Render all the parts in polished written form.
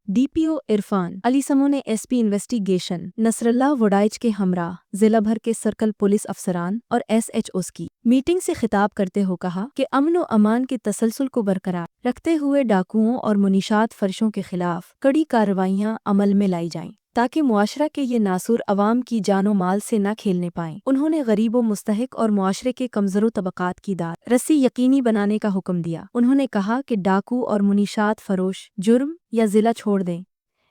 DPO Irfan Ali समो ने SP investigation Nasrallah वडाइच के हमरा जिला भर के सर्कल पुलिस अफसरान और SHOs की मीटिंग से खिताब करते हुए कहा कि अमन व अमान के तसलसल को बरकरार रखते हुए डाकुओं और मुनीशात फर्शों के खिलाफ कड़ी कार्रवाइयां अमल में लाई जाएं ताकि मुआशरा के ये नासूर अवाम की जानो माल से न खेलने पाएं। उन्होंने गरीबों मुस्तहिक और मुआशरे के कमजोर तबकात की दाद रस्सी यकीनी बनाने का हुक्म दिया। उन्होंने कहा कि डाकू और मुनीशात फरोश जुर्म या जिला छोड़ दें,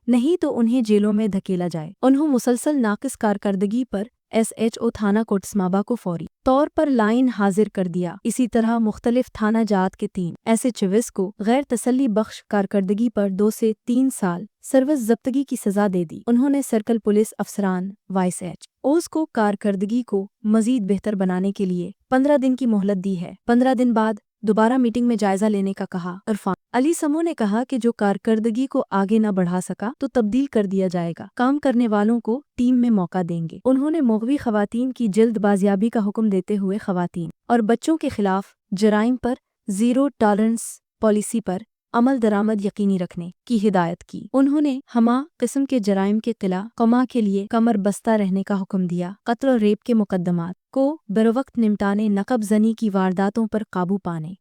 नहीं तो उन्हें जेलों में धकेला जाए। उन्होंने मुसलसल नाकिस कारकर्दगी पर SHO थाना कोटस्माबा को फौरी तौर पर लाइन हाजिर कर दिया। इसी तरह मुख्तलिफ थाना जात के 3 SHOs को गैर तसल्ली बख्श कारकर्दगी पर 2 से 3 साल सर्विस जब्तगी की सजा दे दी। उन्होंने सर्कल पुलिस अफसरान YSHOs को कारकर्दगी को मजीद बेहतर बनाने के लिए 15 दिन की मोहलत दी है। 15 दिन बाद दोबारा मीटिंग में जायजा लेने का कहा। इरफान अली समो ने कहा कि जो कारकर्दगी को आगे न बढ़ा सका तो तब्दील कर दिया जाएगा। काम करने वालों को टीम में मौका देंगे। उन्होंने मुग़वी खवातीन की जल्द बाजियाबी का हुक्म देते हुए खवातीन और बच्चों के खिलाफ जराइम पर जीरो टॉलरेंस पॉलिसी पर अमल दरामद यकीनी रखने की हिदायत की। उन्होंने हमा किस्म के जराइम के किला कमा के लिए कमर बस्ता रहने का हुक्म दिया। कत्ल और रेप के मुकदमात को बरवक्त निमटाने, नकब जनी की वारदातों पर काबू पाने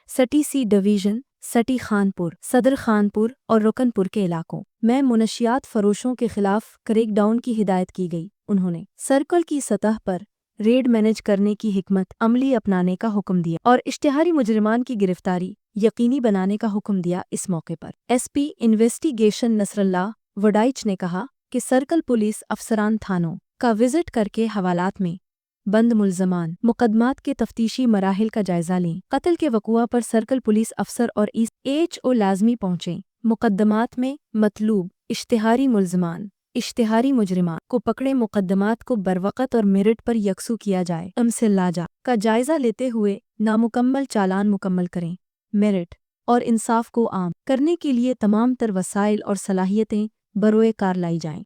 सटी सी डिवीजन, सटी खानपुर, सदर खानपुर और रुकनपुर के इलाकों में मुनशियात फरोशों के खिलाफ क्रैकडाउन की हिदायत की गई। उन्होंने सर्कल की सतह पर रेड मैनेज करने की हिकमत अमली अपनाने का हुक्म दिया और इश्तिहारी मुजरिमान की गिरफ्तारी यकीनी बनाने का हुक्म दिया। इस मौके पर SP इन्वेस्टिगेशन नसरल्ला वडाइच ने कहा कि सर्कल पुलिस अफसरान थानों का विजिट करके हवालात में बंद मुल्ज़मान मुकदमात के तफ्तीशी मराहिल का जायजा लें। कत्ल के वक़ुआ पर सर्कल पुलिस अफसर और SHO लाजमी पहुंचें। मुकदमात में मतलूब इश्तिहारी मुजरिमान को पकड़े, मुकदमात को बरवक़्त और मेरिट पर यकसू किया जाए। लाजा का जायजा लेते हुए नामुकम्मल चालान मुकम्मल करें। मेरिट और इंसाफ को आम करने के लिए तमाम तर वसाइल और सलाहियतें बरोए कार लाई जाएं।